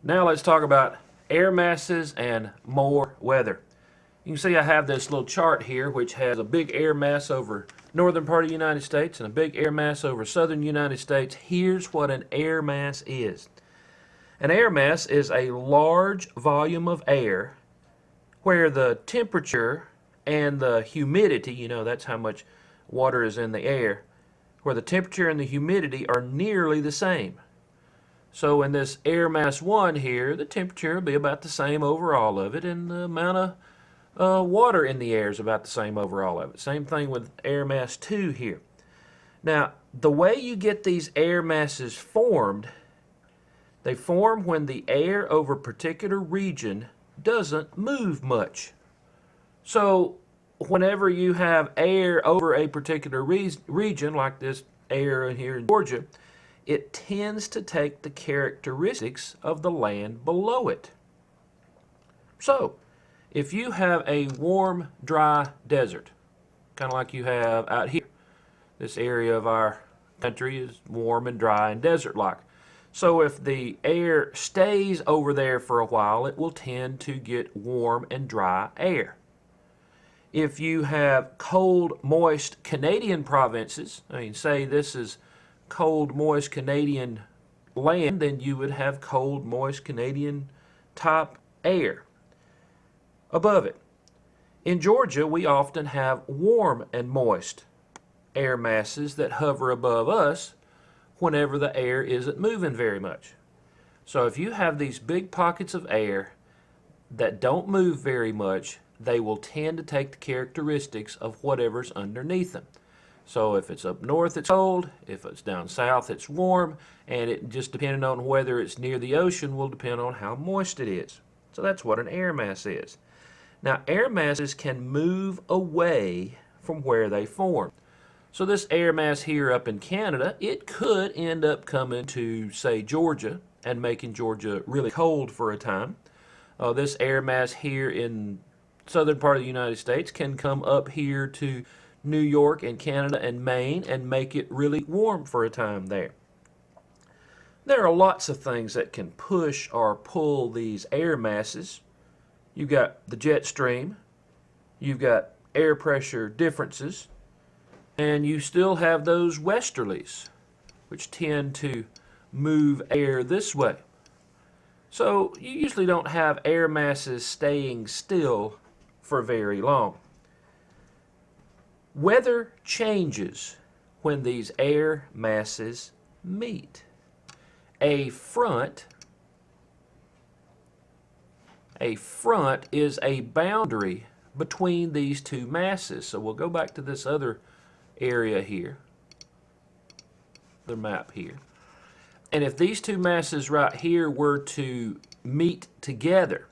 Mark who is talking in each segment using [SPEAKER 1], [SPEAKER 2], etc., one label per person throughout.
[SPEAKER 1] Now let's talk about air masses and more weather. You can see I have this little chart here which has a big air mass over northern part of the United States and a big air mass over southern United States. Here's what an air mass is. An air mass is a large volume of air where the temperature and the humidity, that's how much water is in the air, where the temperature and the humidity are nearly the same. So in this air mass 1 here, the temperature will be about the same over all of it, and the amount of water in the air is about the same over all of it. Same thing with air mass 2 here. Now, the way you get these air masses formed, they form when the air over a particular region doesn't move much. So whenever you have air over a particular region, like this air here in Georgia, it tends to take the characteristics of the land below it. So, if you have a warm, dry desert, kind of like you have out here, this area of our country is warm and dry and desert-like. So if the air stays over there for a while, it will tend to get warm and dry air. If you have cold, moist Canadian provinces, say this is cold, moist Canadian land, then you would have cold, moist Canadian type air above it. In Georgia, we often have warm and moist air masses that hover above us whenever the air isn't moving very much. So if you have these big pockets of air that don't move very much, they will tend to take the characteristics of whatever's underneath them. So if it's up north, it's cold. If it's down south, it's warm. And it just depending on whether it's near the ocean will depend on how moist it is. So that's what an air mass is. Now, air masses can move away from where they form. So this air mass here up in Canada, it could end up coming to, say, Georgia and making Georgia really cold for a time. This air mass here in southern part of the United States can come up here to New York and Canada and Maine and make it really warm for a time there. There are lots of things that can push or pull these air masses. You've got the jet stream, you've got air pressure differences, and you still have those westerlies, which tend to move air this way. So you usually don't have air masses staying still for very long. Weather changes when these air masses meet. A front is a boundary between these two masses. So we'll go back to this other area here, the map here. And if these two masses right here were to meet together,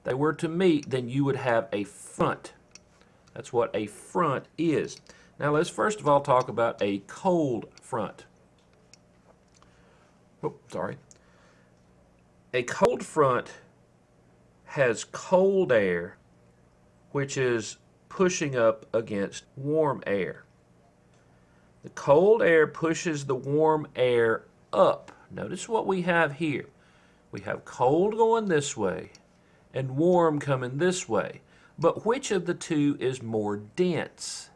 [SPEAKER 1] then you would have a front. That's what a front is. Now let's first of all talk about a cold front. A cold front has cold air which is pushing up against warm air. The cold air pushes the warm air up. Notice what we have here. We have cold going this way and warm coming this way. But which of the two is more dense?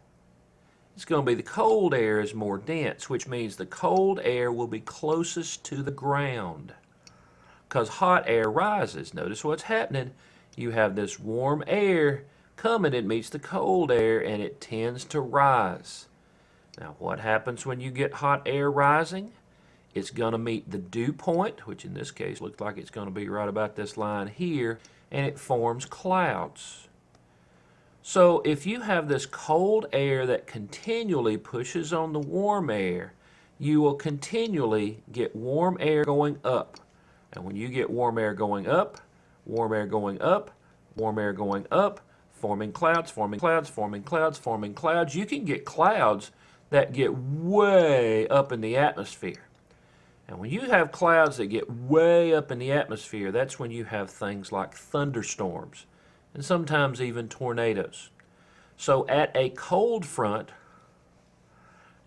[SPEAKER 1] It's going to be the cold air is more dense, which means the cold air will be closest to the ground because hot air rises. Notice what's happening. You have this warm air coming, it meets the cold air, and it tends to rise. Now, what happens when you get hot air rising? It's going to meet the dew point, which in this case looks like it's going to be right about this line here, and it forms clouds. So if you have this cold air that continually pushes on the warm air, you will continually get warm air going up. And when you get warm air going up, warm air going up, warm air going up, forming clouds, forming clouds, forming clouds, forming clouds, you can get clouds that get way up in the atmosphere. And when you have clouds that get way up in the atmosphere, that's when you have things like thunderstorms and sometimes even tornadoes. So at a cold front,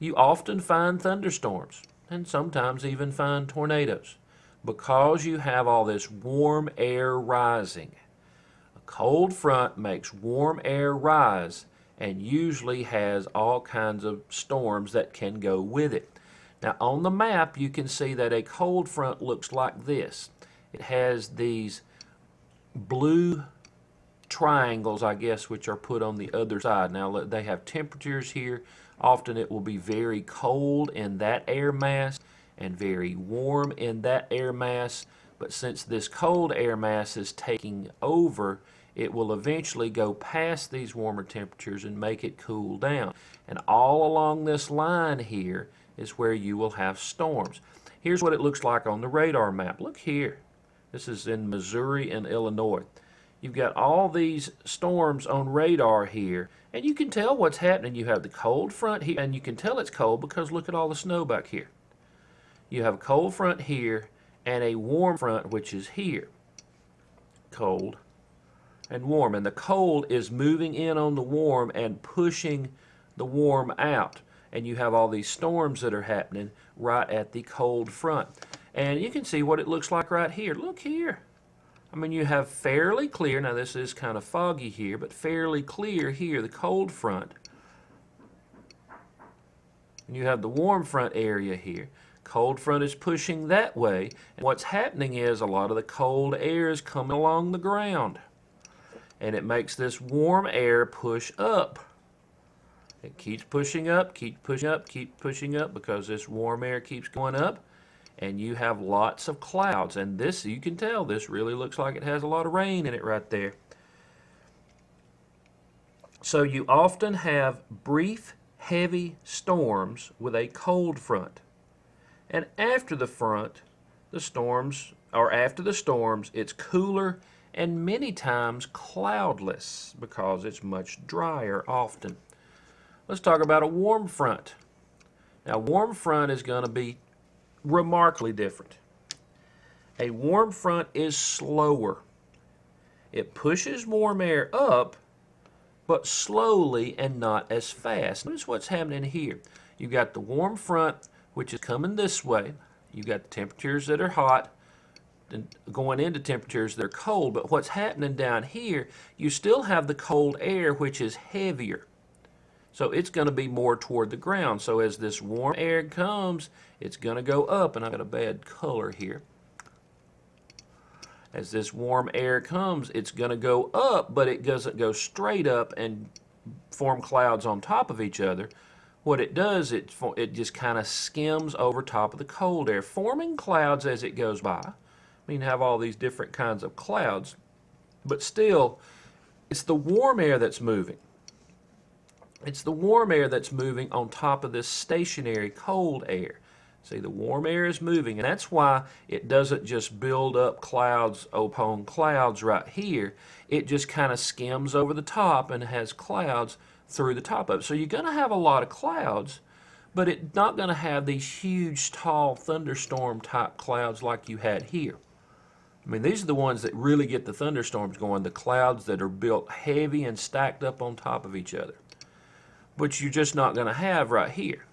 [SPEAKER 1] you often find thunderstorms and sometimes even find tornadoes. because you have all this warm air rising. A cold front makes warm air rise and usually has all kinds of storms that can go with it. Now on the map you can see that a cold front looks like this. It has these blue triangles, I guess, which are put on the other side. Now they have temperatures here. Often it will be very cold in that air mass and very warm in that air mass, but since this cold air mass is taking over, it will eventually go past these warmer temperatures and make it cool down. And all along this line here is where you will have storms. Here's what it looks like on the radar map. Look here. This is in Missouri and Illinois. You've got all these storms on radar here, and you can tell what's happening. You have the cold front here, and you can tell it's cold because look at all the snow back here. You have a cold front here and a warm front, which is here. Cold and warm, and the cold is moving in on the warm and pushing the warm out, and you have all these storms that are happening right at the cold front. And you can see what it looks like right here. Look here. I mean, you have fairly clear, now this is kind of foggy here, but fairly clear here, the cold front. And you have the warm front area here. Cold front is pushing that way, and what's happening is a lot of the cold air is coming along the ground, and it makes this warm air push up. It keeps pushing up, keeps pushing up, keeps pushing up because this warm air keeps going up, and you have lots of clouds. And this, you can tell, this really looks like it has a lot of rain in it right there. So you often have brief, heavy storms with a cold front. And after the front, the storms, or after the storms, it's cooler and many times cloudless because it's much drier often. Let's talk about a warm front. Now, warm front is going to be remarkably different. A warm front is slower. It pushes warm air up, but slowly and not as fast. Notice what's happening here. You've got the warm front, which is coming this way. You've got the temperatures that are hot and going into temperatures that are cold, but what's happening down here, you still have the cold air, which is heavier. So it's going to be more toward the ground. So as this warm air comes, it's going to go up. And I've got a bad color here. As this warm air comes, it's going to go up, but it doesn't go straight up and form clouds on top of each other. What it does, it just kind of skims over top of the cold air, forming clouds as it goes by. I mean, you have all these different kinds of clouds, but still, it's the warm air that's moving. It's the warm air that's moving on top of this stationary cold air. See, the warm air is moving, and that's why it doesn't just build up clouds upon clouds right here. It just kind of skims over the top and has clouds through the top of it. So you're going to have a lot of clouds, but it's not going to have these huge, tall thunderstorm type clouds like you had here. I mean, these are the ones that really get the thunderstorms going, the clouds that are built heavy and stacked up on top of each other. But you're just not going to have right here.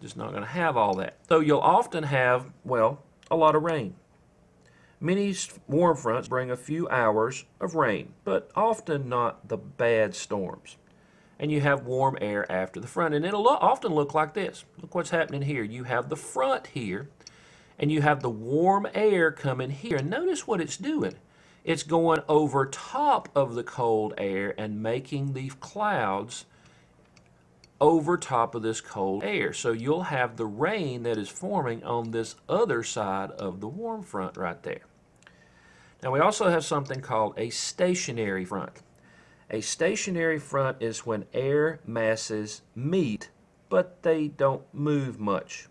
[SPEAKER 1] Just not going to have all that. So you'll often have, well, a lot of rain. Many warm fronts bring a few hours of rain, but often not the bad storms. And you have warm air after the front, and it'll often look like this. Look what's happening here. You have the front here, and you have the warm air coming here. And notice what it's doing. It's going over top of the cold air and making these clouds over top of this cold air. So you'll have the rain that is forming on this other side of the warm front right there. Now we also have something called a stationary front. A stationary front is when air masses meet, but they don't move much.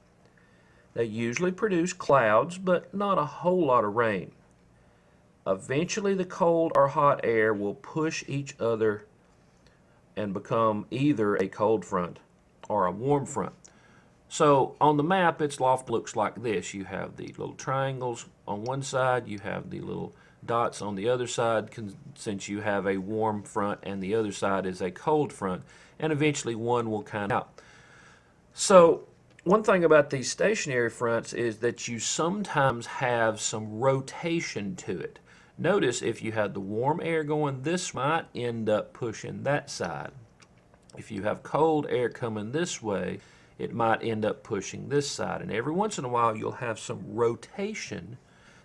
[SPEAKER 1] They usually produce clouds, but not a whole lot of rain. Eventually the cold or hot air will push each other and become either a cold front or a warm front. So on the map, it often looks like this. You have the little triangles on one side, you have the little dots on the other side, since you have a warm front and the other side is a cold front, and eventually one will kind of out. So One thing about these stationary fronts is that you sometimes have some rotation to it. Notice if you had the warm air going this might end up pushing that side. If you have cold air coming this way, it might end up pushing this side. And every once in a while you'll have some rotation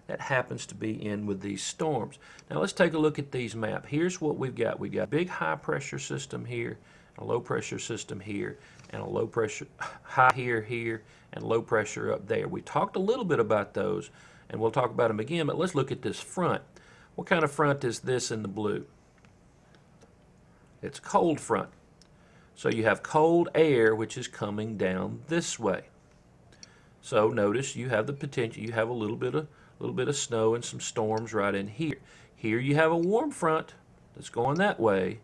[SPEAKER 1] that happens to be in with these storms. Now let's take a look at these maps. Here's what we've got. We've got a big high pressure system here, a low pressure system here, and a low pressure high here, and low pressure up there. We talked a little bit about those, and we'll talk about them again, but let's look at this front. What kind of front is this in the blue? It's cold front. So you have cold air which is coming down this way. So notice you have the potential, you have a little bit of snow and some storms right in here. Here you have a warm front that's going that way,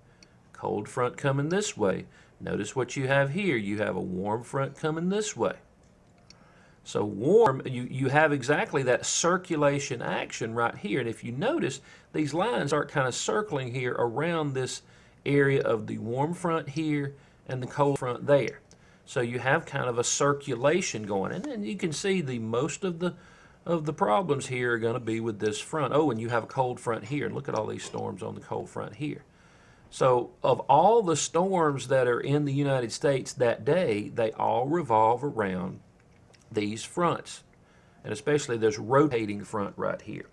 [SPEAKER 1] cold front coming this way. Notice what you have here. You have a warm front coming this way. So warm, you have exactly that circulation action right here. And if you notice, these lines are kind of circling here around this area of the warm front here and the cold front there. So you have kind of a circulation going. And then you can see the most of the problems here are going to be with this front. Oh, and you have a cold front here. And look at all these storms on the cold front here. So of all the storms that are in the United States that day, they all revolve around these fronts. And especially this rotating front right here.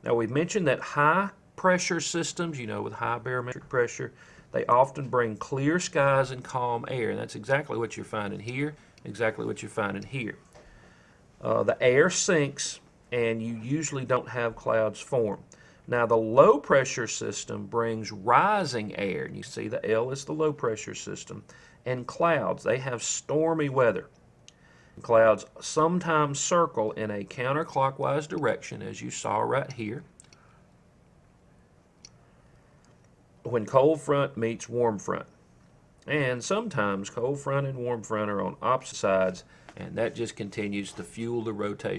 [SPEAKER 1] Now we've mentioned that high pressure systems, you know, with high barometric pressure, they often bring clear skies and calm air. And that's exactly what you're finding here, exactly what you're finding here. The air sinks and you usually don't have clouds form. Now the low pressure system brings rising air, and you see the L is the low pressure system, and clouds. They have stormy weather. Clouds sometimes circle in a counterclockwise direction, as you saw right here, when cold front meets warm front. And sometimes cold front and warm front are on opposite sides, and that just continues to fuel the rotation.